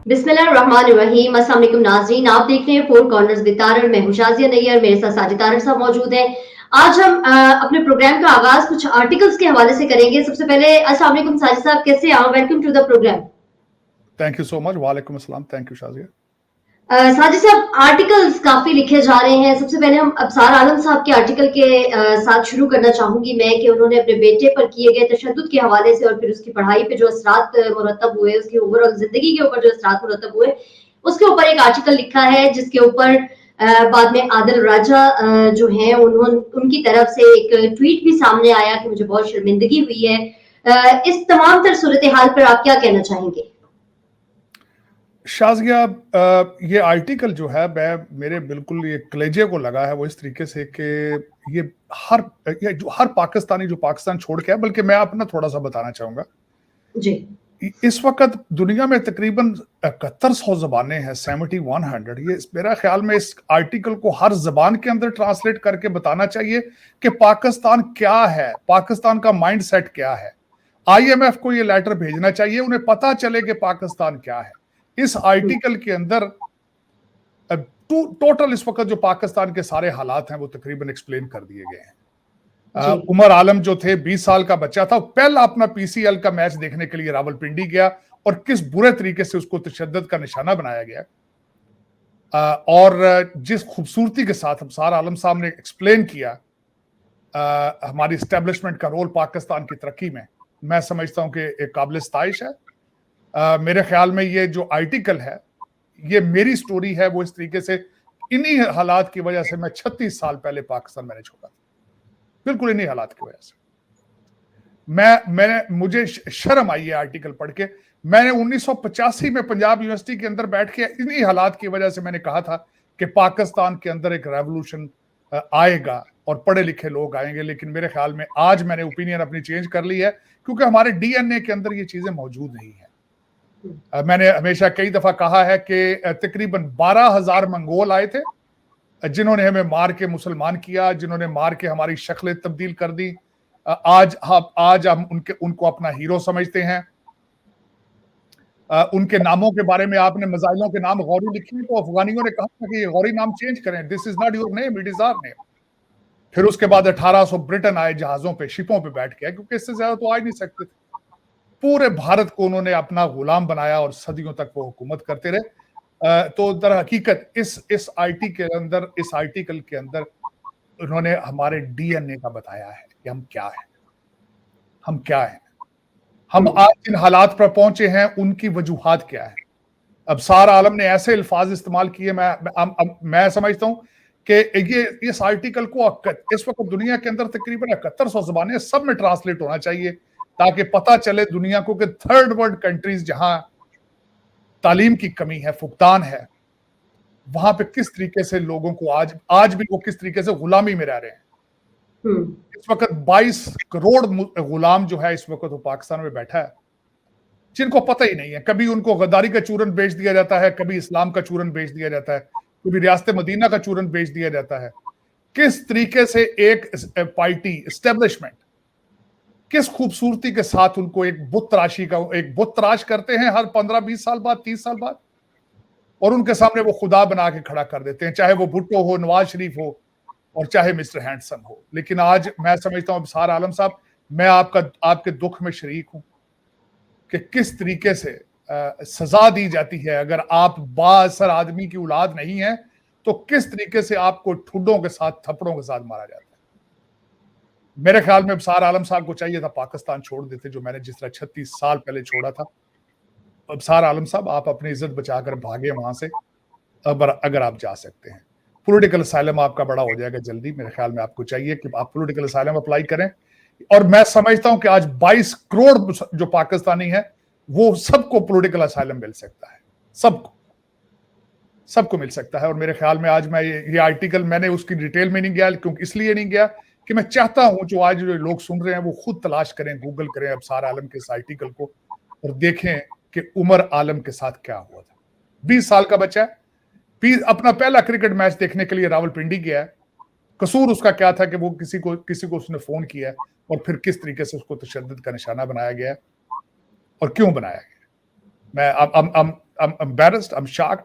बिस्मिल्लाहिर्रहमानिर्रहीम। अस्सलाम वालेकुम नाज़रीन, आप देख रहे हैं फोर कॉर्नर्स विद तारड़। मैं हूं शाज़िया नैयर, मेरे साथ साजिद तारड़ साहब मौजूद हैं। आज हम अपने प्रोग्राम का आगाज कुछ आर्टिकल्स के हवाले से करेंगे। सबसे पहले अस्सलाम वालेकुम साजिद साहब, कैसे हैं आप? Welcome to the programme. Thank you so much. वालेकुम अस्सलाम। Thank you Shazia. साजिद साहब, आर्टिकल्स काफी लिखे जा रहे हैं। सबसे पहले हम अबसार आलम साहब के आर्टिकल के साथ शुरू करना चाहूंगी मैं कि उन्होंने अपने बेटे पर किए गए तशद्दुद के हवाले से और फिर उसकी पढ़ाई पे जो असरात मुरतब हुए, उसकी ओवरऑल जिंदगी के ऊपर जो असरात मुरतब हुए, उसके ऊपर एक आर्टिकल लिखा है, जिसके ऊपर बाद में आदिल राजा जो हैं उन्होंने उनकी तरफ से एक ट्वीट भी सामने आया कि मुझे बहुत शर्मिंदगी हुई है। इस तमाम तर सूरत हाल पर आप क्या कहना चाहेंगे? शाज़िया, ये आर्टिकल जो है मेरे बिल्कुल ये कलेजे को लगा है वो इस तरीके से कि ये जो हर पाकिस्तानी जो पाकिस्तान छोड़ के है, बल्कि मैं अपना थोड़ा सा बताना चाहूंगा। जी। इस वक्त दुनिया में तकरीबन 7100 जबानें हैं, 7100। ये मेरा ख्याल में इस आर्टिकल को हर जबान के अंदर ट्रांसलेट करके बताना चाहिए कि पाकिस्तान क्या है, पाकिस्तान का माइंड सेट क्या है। IMF को ये लेटर भेजना चाहिए, उन्हें पता चले कि पाकिस्तान क्या है। इस आर्टिकल के अंदर टोटल इस वक्त जो पाकिस्तान के सारे हालात हैं वो तकरीबन एक्सप्लेन कर दिए गए हैं। उमर आलम जो थे, 20 साल का बच्चा था, पहला अपना PCL का मैच देखने के लिए रावलपिंडी गया और किस बुरे तरीके से उसको तशद्दुद का निशाना बनाया गया। और जिस खूबसूरती के साथ अबसार आलम साहब ने एक्सप्लेन किया हमारी इस्टेब्लिशमेंट का रोल पाकिस्तान की तरक्की में, मैं समझता हूं कि एक काबिल इस्ताइश है। मेरे ख्याल में ये जो आर्टिकल है, ये मेरी स्टोरी है। वो इस तरीके से इन्हीं हालात की वजह से मैं 36 साल पहले पाकिस्तान मैंने छोड़ा, बिल्कुल इन्हीं हालात की वजह से। मुझे शर्म आई है आर्टिकल पढ़ के। मैंने 1985 में पंजाब यूनिवर्सिटी के अंदर बैठ के इन्हीं हालात की वजह से मैंने कहा था कि पाकिस्तान के अंदर एक रेवोल्यूशन आएगा और पढ़े लिखे लोग आएंगे। लेकिन मेरे ख्याल में आज मैंने ओपिनियन अपनी चेंज कर ली है, क्योंकि हमारे DNA के अंदर ये चीजें मौजूद नहीं है। मैंने हमेशा कई दफा कहा है कि तकरीबन 12,000 मंगोल आए थे, जिन्होंने हमें मार के मुसलमान किया, जिन्होंने मार के हमारी शक्लें तब्दील कर दी। आज हम उनको अपना हीरो समझते हैं। उनके नामों के बारे में आपने मजाइलों के नाम गौरी लिखे, तो अफगानियों ने कहा था कि ये गौरी नाम चेंज करें, this is not your name, it is our name. फिर उसके बाद 1800 ब्रिटेन आए जहाजों पे, शिपों पे बैठ के, क्योंकि इससे ज्यादा तो आ ही नहीं सकते थे। पूरे भारत को उन्होंने अपना गुलाम बनाया और सदियों तक वो हुकूमत करते रहे। तो दर हकीकत इस आर्टिकल के अंदर उन्होंने हमारे DNA का बताया है कि हम क्या है, हम क्या है, हम आज जिन हालात पर पहुंचे हैं उनकी वजूहात क्या है। अबसार आलम ने ऐसे अल्फाज इस्तेमाल किए, मैं समझता हूं कि ये इस आर्टिकल को इस वक्त दुनिया के अंदर तकरीबन 7100 जबानें, सब में ट्रांसलेट होना चाहिए, ताकि पता चले दुनिया को कि थर्ड वर्ल्ड कंट्रीज जहां तालीम की कमी है, फुकदान है, वहां पे किस तरीके से लोगों को आज भी वो किस तरीके से गुलामी में रह रहे हैं। इस वक्त 22 करोड़ गुलाम जो है इस वक्त वो पाकिस्तान में बैठा है, जिनको पता ही नहीं है। कभी उनको गद्दारी का चूरन बेच दिया जाता है, कभी इस्लाम का चूरन बेच दिया जाता है, कभी रियासत मदीना का चूरन बेच दिया जाता है। किस तरीके से एक पार्टी एस्टेब्लिशमेंट किस खूबसूरती के साथ उनको एक बुत तराश करते हैं हर 15-20 साल बाद, 30 साल बाद, और उनके सामने वो खुदा बना के खड़ा कर देते हैं, चाहे वो भुट्टो हो, नवाज शरीफ हो, और चाहे मिस्टर हैंडसम हो। लेकिन आज मैं समझता हूं अबसार आलम साहब, मैं आपके दुख में शरीक हूं कि किस तरीके से सजा दी जाती है। अगर आप बाअसर आदमी की औलाद नहीं है तो किस तरीके से आपको ठुड्डों के साथ, थप्पड़ों के साथ मारा जाता है। मेरे ख्याल में अबसार आलम साहब को चाहिए था पाकिस्तान छोड़ देते, जो मैंने जिस तरह 36 साल पहले छोड़ा था। अबसार आलम साहब, आप अपनी इज्जत बचाकर भागे वहां से, अगर आप जा सकते हैं। पॉलिटिकल असाइलम आपका बड़ा हो जाएगा जल्दी। मेरे ख्याल में आपको चाहिए कि आप पॉलिटिकल असाइलम अप्लाई करें। और मैं समझता हूं कि आज 22 करोड़ जो पाकिस्तानी है, वो सबको पॉलिटिकल असाइलम मिल सकता है, सबको मिल सकता है। और मेरे ख्याल में आज मैं ये आर्टिकल, मैंने उसकी डिटेल में नहीं गया, क्योंकि इसलिए नहीं गया कि मैं चाहता हूं जो आज जो लोग सुन रहे हैं वो खुद तलाश करें, गूगल करें अबसार आलम के इस आर्टिकल को, और देखें कि उमर आलम के साथ क्या हुआ था। 20 साल का बच्चा अपना पहला क्रिकेट मैच देखने के लिए रावलपिंडी गया है। कसूर उसका क्या था कि वो किसी को उसने फोन किया, और फिर किस तरीके से उसको तशद्दुद का निशाना बनाया गया और क्यों बनाया गया। मैं एम्बैरेस्ड, आई एम शॉक्ड,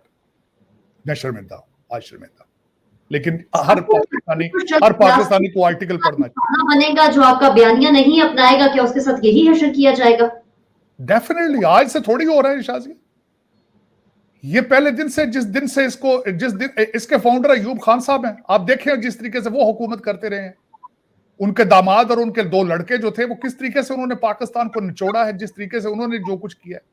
मैं शर्मिंदा हूँ, आज शर्मिंदा। लेकिन हर पाकिस्तानी को आर्टिकल पढ़ना चाहिए। बनेगा जो आपका बयानिया नहीं अपनाएगा, क्या उसके साथ यही हशर किया जाएगा? डेफिनेटली, आज से थोड़ी हो रहा है शाजी, ये पहले दिन से, जिस दिन इसके फाउंडर अयूब खान साहब हैं, आप देखें जिस तरीके से वो हुकूमत करते रहे हैं, उनके दामाद और उनके 2 लड़के जो थे, वो किस तरीके से उन्होंने पाकिस्तान को निचोड़ा है, जिस तरीके से उन्होंने जो कुछ किया है,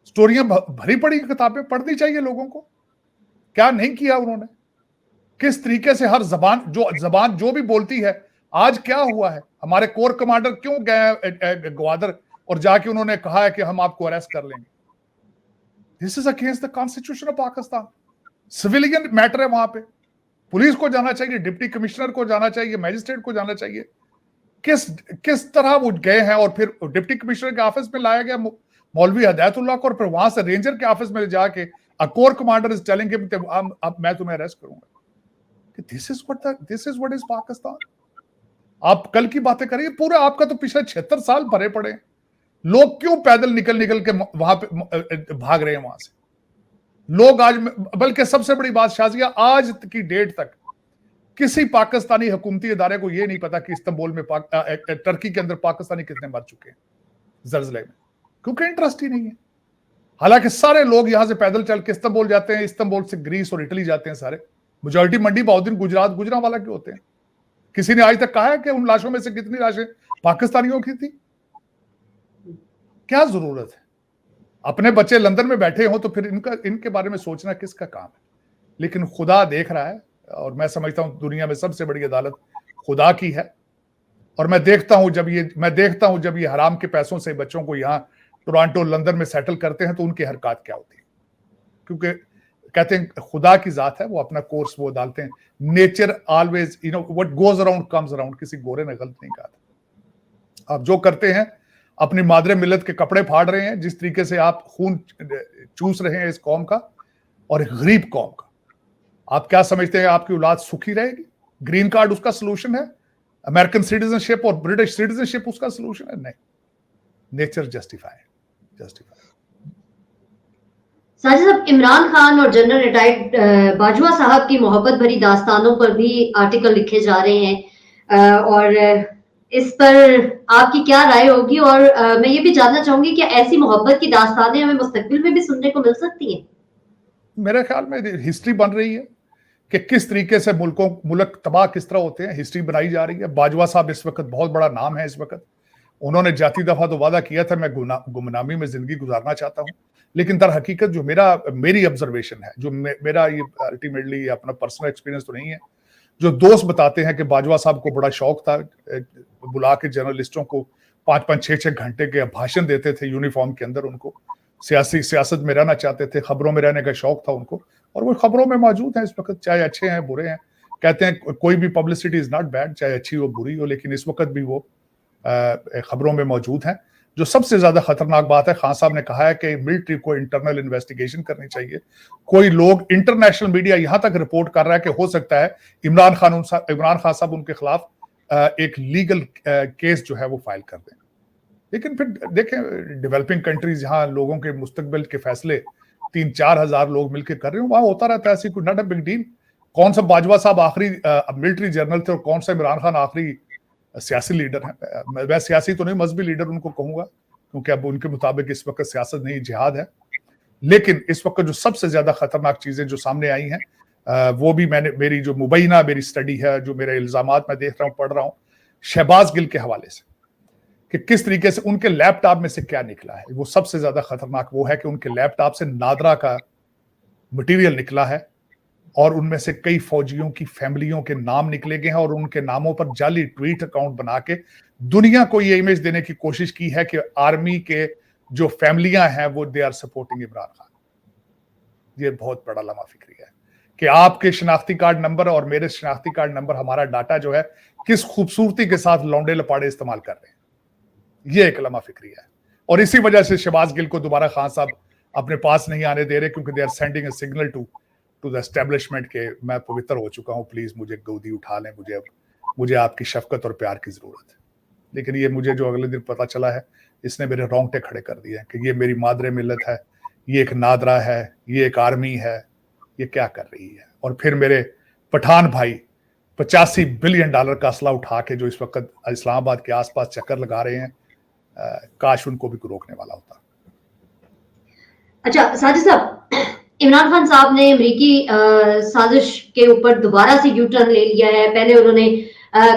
स्टोरियां भरी पड़ी किताबें पढ़नी चाहिए लोगों को, क्या नहीं किया उन्होंने, किस तरीके से हर जबान जो भी बोलती है। आज क्या हुआ है, हमारे कोर कमांडर क्यों गए ग्वादर और जाके उन्होंने कहा है कि हम आपको अरेस्ट कर लेंगे। This is against the constitution of Pakistan. Civilian matter है, वहां पे पुलिस को जाना चाहिए, डिप्टी कमिश्नर को जाना चाहिए, मैजिस्ट्रेट को जाना चाहिए। किस तरह वो गए हैं और फिर डिप्टी कमिश्नर के ऑफिस में लाया गया मौलवी हिदायतुल्लाह को, और फिर वहां से रेंजर के ऑफिस में जाके a core commander is telling him अब मैं तुम्हें अरेस्ट करूंगा। This is what is Pakistan. आप कल की बातें करिए, पूरा आपका तो पिछले 76 साल भरे पड़े, लोग क्यों पैदल निकल के वहां पे भाग रहे हैं वहां से लोग आज। बल्कि सबसे बड़ी बात शाजिया, आज की डेट तक किसी पाकिस्तानी हुकूमती इदारे को यह नहीं पता कि इस्तांबुल में टर्की के अंदर पाकिस्तानी कितने मर चुके हैं जलजले में, क्योंकि इंटरेस्ट ही नहीं है। हालांकि सारे लोग यहां से पैदल चल के इस्तांबुल जाते हैं, इस्तांबुल से ग्रीस और इटली जाते हैं सारे। मेजॉरिटी मंडी बहाउद्दीन गुजरात गुजरांवाला के होते हैं। किसी ने आज तक कहा है कि उन लाशों में से कितनी लाशें पाकिस्तानियों की थी? क्या जरूरत है? अपने बच्चे लंदन में बैठे हो तो फिर इनके बारे में सोचना किसका काम है? लेकिन खुदा देख रहा है, और मैं समझता हूं दुनिया में सबसे बड़ी अदालत खुदा की है। और मैं देखता हूं जब ये हराम के पैसों से बच्चों को यहाँ टोरंटो लंदन में सेटल करते हैं तो उनकी हरकत क्या होती है। क्योंकि कहते हैं खुदा की जात है, वो अपना कोर्स वो डालते हैं। Nature always, what goes around comes around, किसी गोरे ने गलत नहीं कहा था। आप जो करते हैं, अपनी मादरे मिल्लत के कपड़े फाड़ रहे हैं, जिस तरीके से आप खून चूस रहे हैं इस कौम का और एक गरीब कौम का। आप क्या समझते हैं आपकी औलाद सुखी रहेगी? ग्रीन कार्ड उसका सोल्यूशन है? अमेरिकन सिटीजनशिप और ब्रिटिश सिटीजनशिप उसका सोल्यूशन है? नहीं। Nature justify. साजिद साहब, इमरान खान और जनरल रिटायर्ड बाजवा साहब की मोहब्बत भरी दास्तानों पर भी आर्टिकल लिखे जा रहे हैं, और इस पर आपकी क्या राय होगी? और मैं ये भी जानना चाहूंगी कि ऐसी मोहब्बत की दास्तानें हमें मुस्तकबिल में भी सुनने को मिल सकती हैं? मेरे ख्याल में हिस्ट्री बन रही है कि किस तरीके से मुल्क तबाह किस तरह होते हैं, हिस्ट्री बनाई जा रही है। बाजवा साहब इस वक्त बहुत बड़ा नाम है। इस वक्त उन्होंने जाती दफा तो वादा किया था मैं गुमनामी में जिंदगी गुजारना चाहता हूं, लेकिन दर हकीकत जो मेरी ऑब्जर्वेशन है, जो मेरा ये अल्टीमेटली अपना पर्सनल एक्सपीरियंस तो नहीं है, जो दोस्त बताते हैं कि बाजवा साहब को बड़ा शौक था, बुला के जर्नलिस्टों को 5-5, 6-6 घंटे के भाषण देते थे यूनिफॉर्म के अंदर। उनको सियासत में रहना चाहते थे, खबरों में रहने का शौक था उनको, और वो खबरों में मौजूद हैं इस वक्त, चाहे अच्छे हैं बुरे हैं। कहते हैं कोई भी पब्लिसिटी इज नॉट बैड, चाहे अच्छी हो बुरी हो, लेकिन इस वक्त भी वो खबरों में मौजूद हैं। जो सबसे ज्यादा खतरनाक बात है, खान साहब ने कहा है कि मिलिट्री को इंटरनल इन्वेस्टिगेशन करनी चाहिए। कोई लोग, इंटरनेशनल मीडिया यहां तक रिपोर्ट कर रहा है कि हो सकता है इमरान खान साहब उनके खिलाफ एक लीगल केस जो है वो फाइल कर दें। लेकिन फिर देखें, डेवलपिंग कंट्रीज जहां लोगों के मुस्तकबिल के फैसले 3-4 हजार लोग मिलकर कर रहे हो, वहां होता रहता है, ऐसी कोई नॉट अ बिग डील। कौन सा बाजवा साहब आखिरी मिलिट्री जनरल थे और कौन सा इमरान खान आखिरी सियासी लीडर है? मैं सियासी तो नहीं, मजहबी लीडर उनको कहूंगा, क्योंकि अब उनके मुताबिक इस वक्त सियासत नहीं जिहाद है। लेकिन इस वक्त जो सबसे ज्यादा खतरनाक चीजें जो सामने आई हैं, वो भी मेरी जो मुबैना मेरी स्टडी है, जो मेरे इल्जामात मैं देख रहा हूँ, पढ़ रहा हूँ शहबाज गिल के हवाले से, कि किस तरीके से उनके लैपटॉप में से क्या निकला है। वो सबसे ज्यादा खतरनाक वो है कि उनके लैपटॉप से नादरा का मटेरियल निकला है, और उनमें से कई फौजियों की फैमिलियों के नाम निकले गए हैं, और उनके नामों पर जाली ट्वीट अकाउंट बना के दुनिया को ये इमेज देने की कोशिश की है कि आर्मी के जो फैमिलियां हैं वो they are supporting Imran Khan. ये बहुत बड़ा लम्हा फिक्री है कि आपके शनाख्ती कार्ड नंबर और मेरे शनाख्ती कार्ड नंबर, हमारा डाटा जो है किस खूबसूरती के साथ लौंडे लपाड़े इस्तेमाल कर रहे हैं। ये एक लम्हा फिक्री है, और इसी वजह से शहबाज गिल को दोबारा खान साहब अपने पास नहीं आने दे रहे, क्योंकि they are sending a signal to the establishment के मैं पवित्र हो चुका हूं, प्लीज मुझे गोदी उठा लें, मुझे आपकी शफकत और प्यार की जरूरत है। लेकिन ये मुझे जो अगले दिन पता चला है, इसने मेरे रोंगटे खड़े कर दिए हैं कि ये मेरी मादरे मिल्लत है, ये एक नादरा है, ये एक आर्मी है, ये क्या कर रही है। और फिर मेरे पठान भाई $85 बिलियन का असला उठा के जो इस वक्त इस्लामाबाद के आसपास चक्कर लगा रहे हैं, काश उनको भी रोकने वाला होता। अच्छा साजिद साहब, इमरान खान साहब ने अमरीकी साजिश के ऊपर दोबारा से यू टर्न ले लिया है। पहले उन्होंने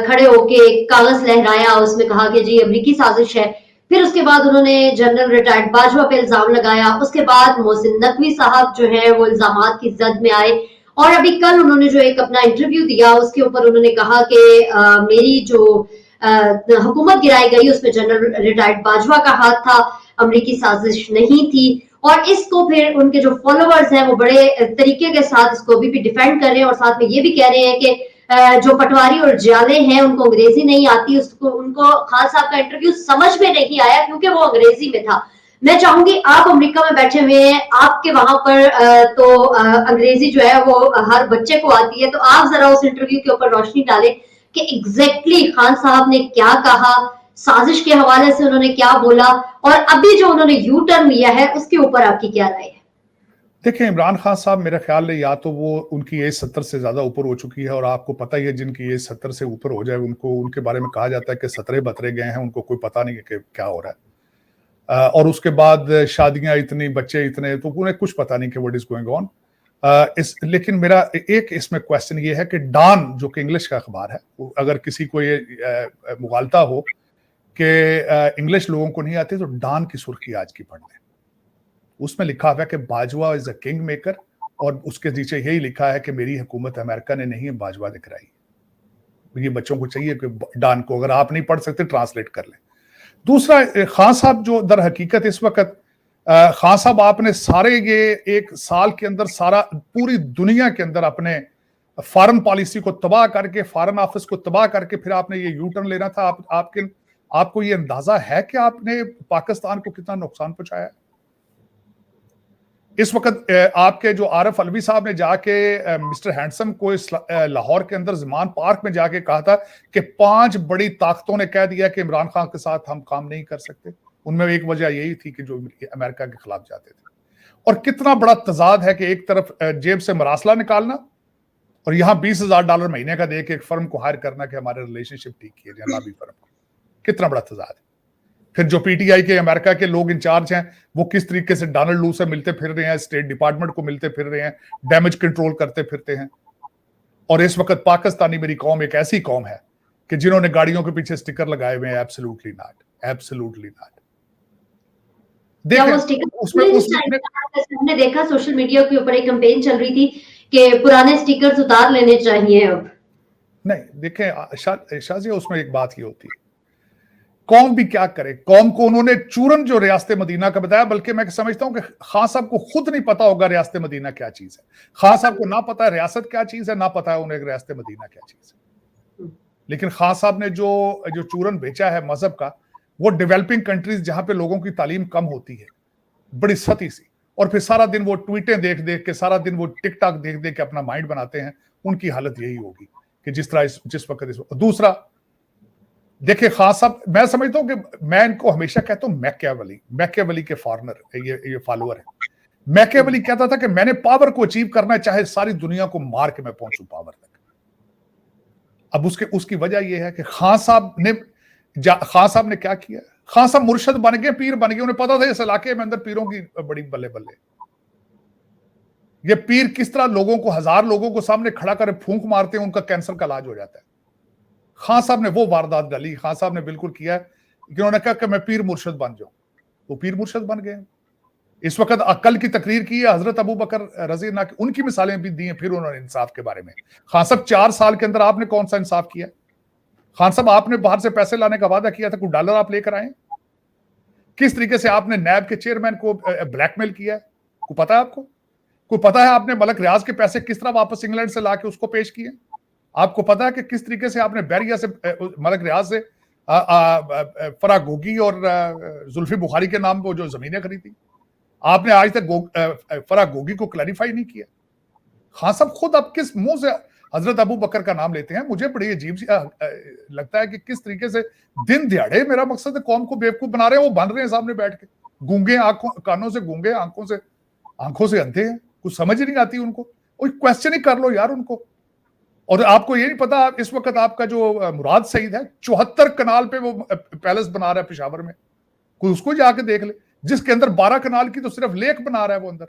खड़े होके कागज लहराया, उसमें कहा कि जी अमरीकी साजिश है। फिर उसके बाद उन्होंने जनरल रिटायर्ड बाजवा पे इल्जाम लगाया। उसके बाद मोहसिन नकवी साहब जो है वो इल्जामात की जद में आए, और अभी कल उन्होंने जो एक अपना इंटरव्यू दिया उसके ऊपर उन्होंने कहा कि मेरी जो हुकूमत गिराई गई उसमें जनरल रिटायर्ड बाजवा का हाथ था, अमरीकी साजिश नहीं थी। और इसको फिर उनके जो फॉलोअर्स हैं वो बड़े तरीके के साथ इसको भी डिफेंड कर रहे हैं, और साथ में ये भी कह रहे हैं कि जो पटवारी और जाले हैं उनको अंग्रेजी नहीं आती, उसको उनको खान साहब का इंटरव्यू समझ में नहीं आया क्योंकि वो अंग्रेजी में था। मैं चाहूंगी, आप अमेरिका में बैठे हुए हैं, आपके वहां पर तो अंग्रेजी जो है वो हर बच्चे को आती है, तो आप जरा उस इंटरव्यू के ऊपर रोशनी डालें कि एग्जैक्टली खान साहब ने क्या कहा, साजिश के हवाले से उन्होंने क्या बोला, और अभी जो उन्होंने यू टर्न लिया है उसके ऊपर आपकी क्या राय है? देखिए, इमरान खान साहब मेरे ख्याल में या तो वो उनकी एज 70 से ज्यादा ऊपर हो चुकी है, और आपको पता ही है जिनकी एज 70 से ऊपर हो जाए उनको, उनके बारे में कहा जाता है कि सतरे बतरे गए हैं, उनको कोई पता नहीं है कि क्या हो रहा है। और उसके बाद शादियां इतनी, बच्चे इतने, तो उन्हें कुछ पता नहीं कि व्हाट इज गोइंग ऑन। लेकिन मेरा एक इसमें क्वेश्चन ये है कि डॉन जो कि इंग्लिश का अखबार है, अगर किसी को ये मुगालता हो कि इंग्लिश लोगों को नहीं आती, तो डॉन की सुर्खी आज की पढ़ लें। उसमें लिखा हुआ है कि Bajwa is a king maker, और उसके नीचे यही लिखा है कि मेरी हुकूमत अमेरिका ने नहीं है बाजवा ने कराई। ये बच्चों को चाहिए कि डॉन को, अगर आप नहीं पढ़ सकते, ट्रांसलेट कर लें। दूसरा, खान साहब जो दर हकीकत इस वक्त, खान साहब आपने सारे ये एक साल के अंदर सारा पूरी दुनिया के अंदर अपने फॉरेन पॉलिसी को तबाह करके, फॉरेन ऑफिस को तबाह करके फिर आपने ये यू टर्न लेना था। आपको ये अंदाजा है कि आपने पाकिस्तान को कितना नुकसान पहुंचाया? इस वक्त आपके जो आरिफ अलवी साहब ने जाके मिस्टर हैंडसम को इस लाहौर के अंदर ज़मान पार्क में जाके कहा था कि 5 बड़ी ताकतों ने कह दिया कि इमरान खान के साथ हम काम नहीं कर सकते। उनमें एक वजह यही थी कि जो अमेरिका के खिलाफ जाते थे। और कितना बड़ा तजाद है कि एक तरफ जेब से मरासला निकालना, और यहाँ $20,000 महीने का दे के एक फर्म को हायर करना कि हमारे रिलेशनशिप ठीक किए जाए, लाबी फर्म को। कितना बड़ा तजाद है। फिर जो पीटीआई के अमेरिका के लोग इंचार्ज हैं, वो किस तरीके से डोनाल्ड लू से मिलते फिर रहे हैं, स्टेट डिपार्टमेंट को मिलते फिर रहे हैं, डैमेज कंट्रोल करते फिरते हैं। और इस वक्त पाकिस्तानी मेरी कौम एक ऐसी कौम है कि जिन्होंने गाड़ियों के पीछे स्टिकर लगाए हुए हैं, एब्सोल्युटली नॉट, एब्सोल्युटली नॉट। हमने देखा सोशल मीडिया के ऊपर एक कैंपेन चल रही थी कि पुराने स्टिकर्स उतार लेने चाहिए अब। नहीं, देखें शाजी, उसमें एक बात ये होती है, कौम भी क्या करे। कौम को उन्होंने चूरन जो रियासत मदीना का बताया, बल्कि मैं समझता हूं कि खान साहब को खुद नहीं पता होगा रियासत मदीना क्या चीज है। खान साहब को ना पता है रियासत क्या चीज है, ना पता है उन्हें रियासत मदीना क्या चीज है। लेकिन खान साहब ने जो चूरन बेचा है मजहब का, वो डेवलपिंग कंट्रीज जहां पे लोगों की तालीम कम होती है, बड़ी सती सी, और फिर सारा दिन वो ट्वीटें देख देख के, सारा दिन वो टिकटॉक देख देख के अपना माइंड बनाते हैं, उनकी हालत यही होगी कि जिस तरह जिस वक्त। दूसरा, देखिए खान साहब, मैं समझता हूं कि मैं इनको हमेशा कहता हूं मैकियावेली के फॉरनर, ये फॉलोअर है। मैकियावेली कहता था कि मैंने पावर को अचीव करना है, चाहे सारी दुनिया को मार के मैं पहुंचूं पावर तक। अब उसकी वजह यह है कि खान साहब ने क्या किया। खान साहब मुर्शद बन गए, पीर बन गए। उन्हें पता था इस इलाके में अंदर पीरों की बड़ी बल्ले बल्ले, ये पीर किस तरह लोगों को, 1000 लोगों को सामने खड़ा कर फूंक मारते हैं, उनका कैंसर का इलाज हो जाता है। खान साहब ने वो वारदात डाली, खान साहब ने बिल्कुल किया है कि उन्होंने कहा कि मैं पीर मुर्शद बन जाऊं, वो पीर मुर्शद बन गए। इस वक्त अकल की तकरीर की है हजरत अबू बकर रजी अल्लाह, उनकी मिसालें भी दी हैं। फिर उन्होंने इंसाफ के बारे में, खान साहब 4 साल के अंदर आपने कौन सा इंसाफ किया? खान साहब, आपने बाहर से पैसे लाने का वादा किया था, कुछ डॉलर आप लेकर आए? किस तरीके से आपने नैब के चेयरमैन को ब्लैकमेल किया? को पता है आपको? को पता है आपने मलक रियाज के पैसे किस तरह वापस इंग्लैंड से लाके उसको पेश किए? आपको पता है कि किस तरीके से आपने बैरिया से, मलक रियाज से फराह गोगी और जुल्फी बुखारी के नाम पर जो जमीनें खरीदी? आपने आज तक फराह गोगी को क्लैरिफाई नहीं किया। खान साहब खुद अब किस मुंह से हजरत अबू बकर का नाम लेते हैं? मुझे बड़ी अजीब सी लगता है कि किस तरीके से दिन दिहाड़े, मेरा मकसद है, कौम को बेवकूफ बना रहे हैं, वो बन रहे हैं सामने बैठ के, गूंगे आंखों कानों से, गूंगे आंखों से आंखों से अंधे हैं, कुछ समझ ही नहीं आती उनको। कोई क्वेश्चन ही कर लो यार उनको। और आपको ये नहीं पता, इस वक्त आपका जो मुराद सईद है 74 कनाल पे वो पैलेस बना रहा है पेशावर में, कोई उसको जाके देख ले, जिसके अंदर 12 कनाल की तो सिर्फ लेक बना रहा है वो अंदर,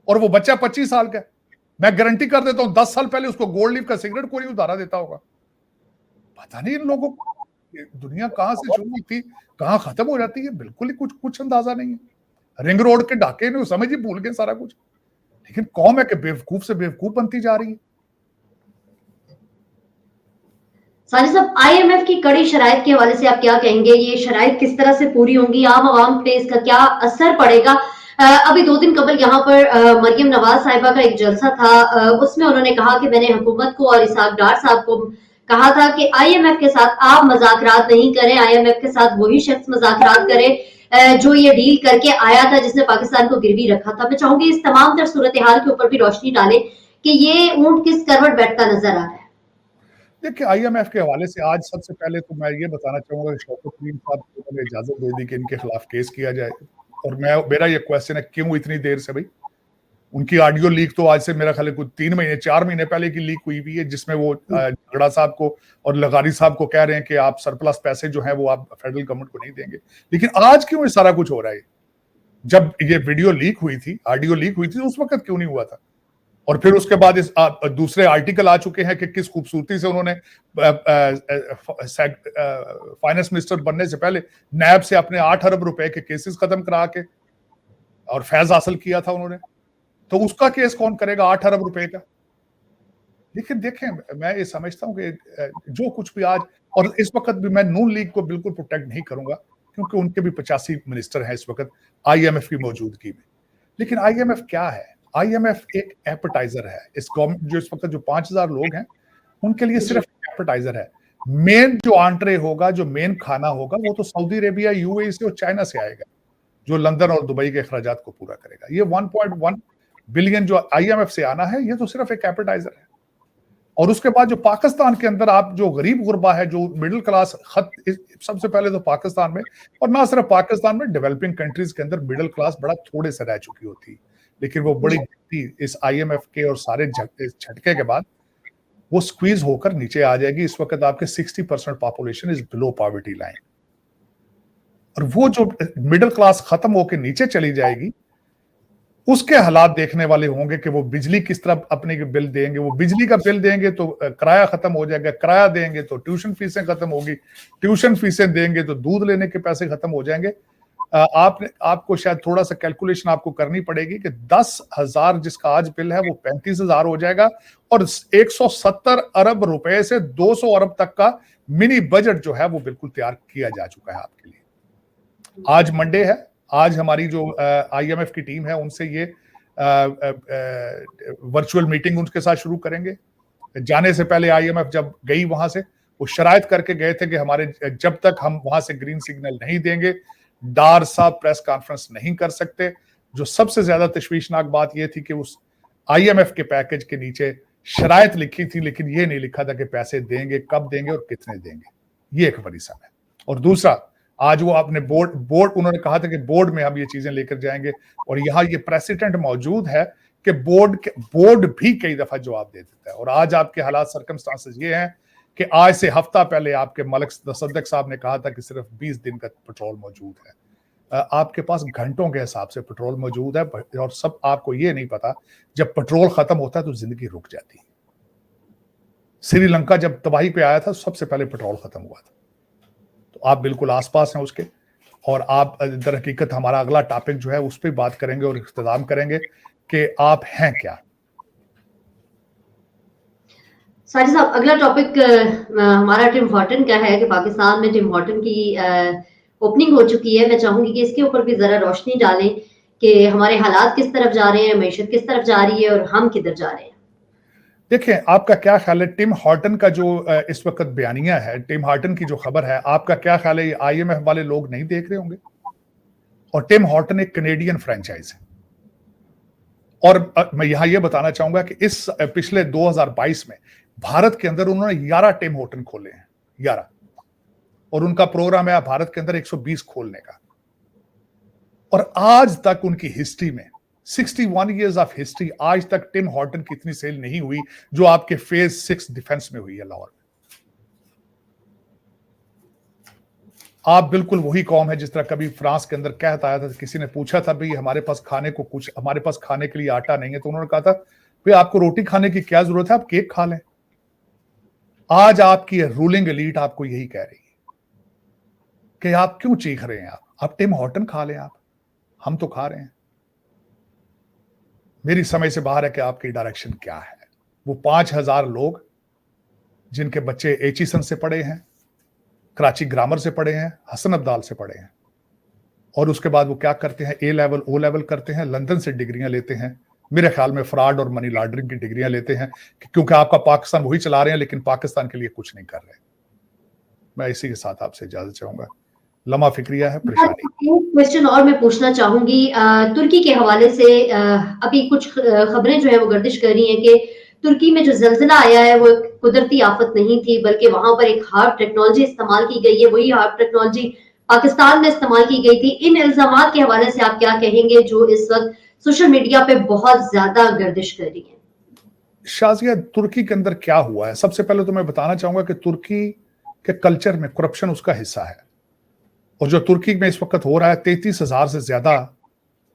और वो बच्चा 25 साल का है। मैं गारंटी कर देता हूं 10 साल पहले उसको गोल्ड लीफ का सिगरेट कोई नहीं उतारा देता होगा। पता नहीं इन लोगों को दुनिया कहां से शुरू होती कहां खत्म हो जाती है, बिल्कुल ही कुछ अंदाजा नहीं है। रिंग रोड के डाके में समझ ही भूल गए सारा कुछ। लेकिन कौम है कि बेवकूफ से बेवकूफ बनती जा रही है। साजिद साहब, आईएमएफ की कड़ी शराइत के हवाले से आप क्या कहेंगे? ये शराइत किस तरह से पूरी होंगी? आम आवाम पे इसका क्या असर पड़ेगा? अभी 2 दिन कबल यहाँ पर मरियम नवाज साहिबा का एक जलसा था, उसमें उन्होंने कहा कि मैंने हुकूमत को और इसहाक डार साहब को कहा था कि आईएमएफ के साथ आप मजाकरात नहीं करें, आईएमएफ के साथ वही शख्स मजाकरात करे जो ये डील करके आया था, जिसने पाकिस्तान को गिरवी रखा था। मैं चाहूंगी इस तमाम तर सूरत हाल के ऊपर भी रोशनी डाले कि ये ऊंट किस करवट बैठता नजर आ रहा है। देखिए, आईएमएफ के हवाले से आज सबसे पहले तो मैं ये बताना चाहूंगा कि शौकत करीम साहब को मैंने इजाजत दे दी कि इनके खिलाफ केस किया जाए। और मेरा ये क्वेश्चन है, क्यों इतनी देर से भाई? उनकी ऑडियो लीक तो आज से मेरा ख्याल है कुछ 4 महीने पहले की लीक हुई हुई है, जिसमें वो झगड़ा साहब को और लगारी साहब को कह रहे हैं कि आप सरप्लस पैसे जो है वो आप फेडरल गवर्नमेंट को नहीं देंगे। लेकिन आज क्यों ये सारा कुछ हो रहा है? जब ये वीडियो लीक हुई थी, ऑडियो लीक हुई थी, उस वक्त क्यों नहीं हुआ था? और फिर उसके बाद इस दूसरे आर्टिकल आ चुके हैं कि किस खूबसूरती से उन्होंने फाइनेंस मिनिस्टर बनने से पहले नैब से अपने 8 अरब रुपए के केसेस खत्म करा के और फैज हासिल किया था उन्होंने। तो उसका केस कौन करेगा 8 अरब रुपए का? लेकिन देखें, मैं ये समझता हूं कि जो कुछ भी आज और इस वक्त भी मैं नून लीग को बिल्कुल प्रोटेक्ट नहीं करूंगा, क्योंकि उनके भी 85 मिनिस्टर हैं इस वक्त आईएमएफ की मौजूदगी में। लेकिन आईएमएफ क्या है? आईएमएफ एक एपेटाइजर है। इस गवर्नमेंट जो इस वक्त जो 5000 लोग हैं उनके लिए सिर्फ एपेटाइजर है। मेन जो आंट्रे होगा, जो मेन खाना होगा, वो तो सऊदी अरेबिया, यूएई से और चाइना से आएगा, जो लंदन और दुबई के अखराजात को पूरा करेगा। ये 1.1 बिलियन जो आईएमएफ से आना है, ये तो सिर्फ एक एपेटाइजर है। और उसके बाद जो पाकिस्तान के अंदर आप जो गरीब गुरबा है, जो मिडिल क्लास सबसे पहले तो पाकिस्तान में, और ना सिर्फ पाकिस्तान में, डेवलपिंग कंट्रीज के अंदर मिडिल क्लास बड़ा थोड़े से रह चुकी होती, लेकिन वो बड़ी इस आईएमएफ के और सारे झटके के बाद वो स्क्वीज होकर नीचे आ जाएगी। इस वक्त आपके 60% population is below poverty line, और वो जो मिडिल क्लास खत्म होकर नीचे चली जाएगी, उसके हालात देखने वाले होंगे कि वो बिजली किस तरह अपने बिल देंगे। वो बिजली का बिल देंगे तो किराया खत्म हो जाएगा, किराया देंगे तो ट्यूशन फीसें खत्म होगी, ट्यूशन फीसें देंगे तो दूध लेने के पैसे खत्म हो जाएंगे। आपको शायद थोड़ा सा कैलकुलेशन आपको करनी पड़ेगी कि 10,000 जिसका आज बिल है वो 35,000 हो जाएगा, और 170 अरब रुपए से 200 अरब तक का मिनी बजट जो है वो बिल्कुल तैयार किया जा चुका है आपके लिए। आज मंडे है, आज हमारी जो आईएमएफ की टीम है उनसे ये वर्चुअल मीटिंग उनके साथ शुरू करेंगे। जाने से पहले आईएमएफ जब गई वहां से, वो शराइत करके गए थे कि हमारे जब तक हम वहां से ग्रीन सिग्नल नहीं देंगे, डार साहब प्रेस कॉन्फ्रेंस नहीं कर सकते। जो सबसे ज्यादा तशवीशनाक बात यह थी कि उस आईएमएफ के पैकेज के नीचे शराइत लिखी थी, लेकिन यह नहीं लिखा था कि पैसे देंगे, कब देंगे और कितने देंगे। ये एक बड़ी सब है। और दूसरा, आज वो अपने बोर्ड उन्होंने कहा था कि बोर्ड में हम ये चीजें लेकर जाएंगे, और यहाँ ये प्रेसिडेंट मौजूद है कि बोर्ड भी कई दफा जवाब दे देता है। और आज आपके हालात सर्कमस्टांसेस ये हैं कि आज से हफ्ता पहले आपके मलिक तसद्दुक साहब ने कहा था कि सिर्फ 20 दिन का पेट्रोल मौजूद है। आपके पास घंटों के हिसाब से पेट्रोल मौजूद है, और सब आपको ये नहीं पता जब पेट्रोल खत्म होता है तो जिंदगी रुक जाती है। श्रीलंका जब तबाही पे आया था सबसे पहले पेट्रोल खत्म हुआ था। तो आप बिल्कुल आसपास हैं उसके, और आप दर हकीकत हमारा अगला टॉपिक जो है उस पर बात करेंगे और इख्तिताम करेंगे कि आप हैं क्या। साजिद साहब, अगला टॉपिक हमारा टिम हॉर्टन का है कि पाकिस्तान में टिम हॉर्टन की ओपनिंग हो चुकी है। मैं चाहूंगी कि इसके ऊपर भी जरा रोशनी डालें कि हमारे हालात किस तरफ जा रहे हैं, मैशत किस तरफ जा रही है और हम किधर जा रहे हैं। देखिए, आपका क्या ख्याल है टिम हॉर्टन का जो इस वक्त बयानिया है, टिम हॉर्टन की जो खबर है, आपका क्या ख्याल है? आईएमएफ वाले लोग नहीं देख रहे होंगे? और टिम हॉर्टन एक कनेडियन फ्रेंचाइज है, और मैं यहां यह बताना चाहूंगा कि इस पिछले 2022 में भारत के अंदर उन्होंने 11 टिम हॉर्टन खोले हैं, 11, और उनका प्रोग्राम है भारत के अंदर 120 खोलने का। और आज तक उनकी हिस्ट्री में 61 ईयर्स ऑफ हिस्ट्री, आज तक टिम हॉर्टन की इतनी सेल नहीं हुई जो आपके फेज 6 डिफेंस में हुई है लाहौर में। आप बिल्कुल वही कौम है जिस तरह कभी फ्रांस के अंदर कहता आया था, किसी ने पूछा था भाई हमारे पास खाने के लिए आटा नहीं है, तो उन्होंने कहा था भाई आपको रोटी खाने की क्या जरूरत है, आप केक खा लें। आज आपकी रूलिंग एलीट आपको यही कह रही है कि आप क्यों चीख रहे हैं, आप टिम हॉर्टन खा लें, आप हम तो खा रहे हैं। मेरी समझ से बाहर है कि आपकी डायरेक्शन क्या है। वो 5000 लोग जिनके बच्चे एचिसन से पढ़े हैं, कराची ग्रामर से पढ़े हैं, हसन अब्दाल से पढ़े हैं, और उसके बाद वो क्या करते हैं, ए लेवल ओ लेवल करते हैं, लंदन से डिग्रियां लेते हैं, मेरे ख्याल में फ्रॉड और मनी लॉन्ड्रिंग की डिग्रियां लेते हैं, क्योंकि आपका पाकिस्तान वही चला रहे हैं लेकिन पाकिस्तान के लिए कुछ नहीं कर रहे। मैं इसी के साथ आपसे इजाजत चाहूंगा। लम्हा फिक्रिया है, परेशानी। एक क्वेश्चन और मैं पूछना चाहूंगी तुर्की के हवाले से। अभी कुछ खबरें जो है वो गर्दिश कर रही हैं कि तुर्की में जो जल्जला आया है वो कुदरती आफत नहीं थी, बल्कि वहां पर एक हार्ड टेक्नोलॉजी इस्तेमाल की गई है, वही हार्ड टेक्नोलॉजी पाकिस्तान में इस्तेमाल की गई थी। इन इल्जामात के हवाले से आप क्या कहेंगे जो इस वक्त सोशल मीडिया पे बहुत ज्यादा गर्दिश कर रही है? शाजिया, तुर्की के अंदर क्या हुआ है, सबसे पहले तो मैं बताना चाहूंगा कि तुर्की के कल्चर में करप्शन उसका हिस्सा है, और जो तुर्की में इस वक्त हो रहा है 33,000 से ज्यादा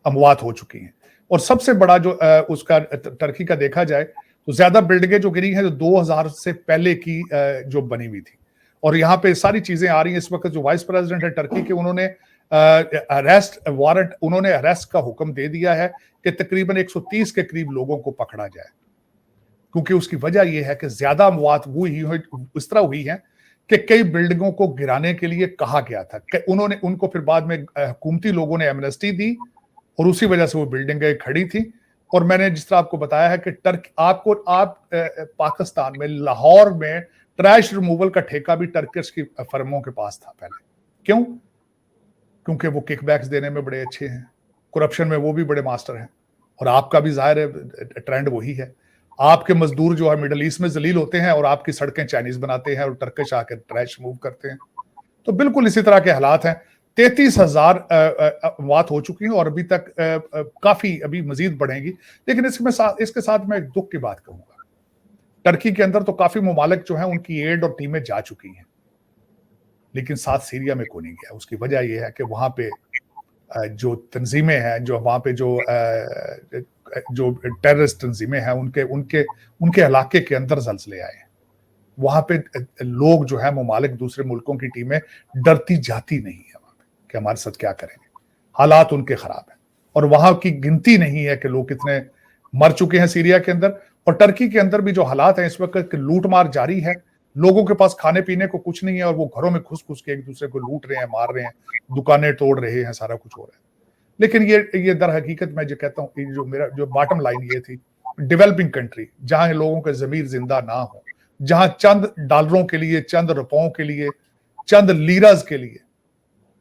अमवात हो चुकी हैं। और सबसे बड़ा जो उसका टर्की का देखा जाए तो ज्यादा बिल्डिंगें जो गिरी हैं जो 2000 से पहले की जो बनी हुई थी, और यहाँ पे सारी चीजें आ रही हैं। इस वक्त जो वाइस प्रेसिडेंट है टर्की के, उन्होंने अरेस्ट वारंट, उन्होंने अरेस्ट का हुक्म दे दिया है कि तकरीबन 130 के करीब लोगों को पकड़ा जाए, क्योंकि उसकी वजह यह है कि ज्यादा अमवात वो ही इस तरह हुई है कि कई बिल्डिंगों को गिराने के लिए कहा गया था, उन्होंने उनको फिर बाद में हुकूमती लोगों ने एमनेस्टी दी और उसी वजह से वो बिल्डिंगें खड़ी थी। और मैंने जिस तरह आपको बताया है कि पाकिस्तान में लाहौर में ट्रैश रिमूवल का ठेका भी टर्किश की फर्मों के पास था पहले। क्यों? क्योंकि वो किकबैक्स देने में बड़े अच्छे हैं, करप्शन में वो भी बड़े मास्टर हैं, और आपका भी जाहिर है ट्रेंड वही है। आपके मजदूर जो है मिडल ईस्ट में जलील होते हैं और आपकी सड़कें चाइनीज बनाते हैं और टर्किश आकर ट्रैश मूव करते हैं। तो बिल्कुल इसी तरह के हालात हैं। 33,000 अमवात हो चुकी हैं और अभी तक काफी अभी मजीद बढ़ेंगी। लेकिन इसके साथ मैं एक दुख की बात कहूंगा, टर्की के अंदर तो काफी ममालिक जो है उनकी एड और टीमें जा चुकी हैं, लेकिन साथ सीरिया में कोई नहीं गया। उसकी वजह यह है कि वहां पे जो तंजीमें हैं, जो वहां पे जो टेररिस्ट तंजीमें हैं, उनके इलाके के अंदर जल्जले आए हैं। वहां पे लोग जो है ममालिक, दूसरे मुल्कों की टीमें डरती जाती नहीं है वहां पे कि हमारे साथ क्या करेंगे। हालात उनके खराब है, और वहां की गिनती नहीं है कि लोग कितने मर चुके हैं सीरिया के अंदर। और टर्की के अंदर भी जो हालात हैं इस वक्त, लूटमार जारी है, लोगों के पास खाने पीने को कुछ नहीं है और वो घरों में घुस घुस के एक दूसरे को लूट रहे हैं, मार रहे हैं, दुकानें तोड़ रहे हैं, सारा कुछ हो रहा है। लेकिन ये दर हकीकत मैं जो कहता हूँ, जो मेरा जो बॉटम लाइन ये थी, डेवलपिंग कंट्री जहां लोगों के जमीर जिंदा ना हो, जहां चंद डॉलरों के लिए, चंद रुपयों के लिए, चंद लीराज के लिए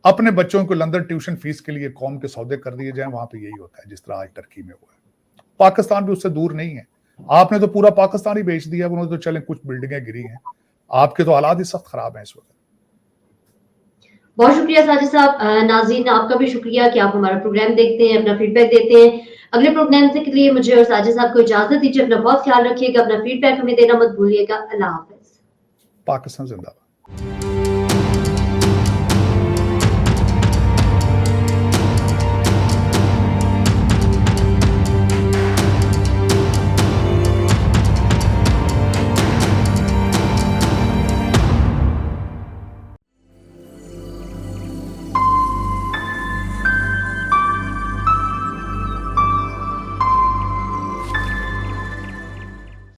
अपने बच्चों को लंदन ट्यूशन फीस के लिए कौम के सौदे कर दिए जाएं, वहां पे यही होता है जिस तरह आज टर्की में हुआ है। पाकिस्तान भी उससे दूर नहीं है। आपने तो पूरा पाकिस्तान ही बेच दिया, उन्होंने तो चले कुछ बिल्डिंगें गिरी हैं, आपके तो हालात ही सख्त खराब हैं इस वक्त। बहुत शुक्रिया साजिद साहब। नाज़रीन आपका भी शुक्रिया कि आप हमारा प्रोग्राम देखते हैं, अपना फीडबैक देते हैं। अगले प्रोग्राम के लिए मुझे और साजिद साहब को इजाजत दीजिए। अपना बहुत ख्याल रखिएगा, अपना फीडबैक हमें देना मत भूलिएगा। अल्लाह हाफिज। पाकिस्तान जिंदाबाद।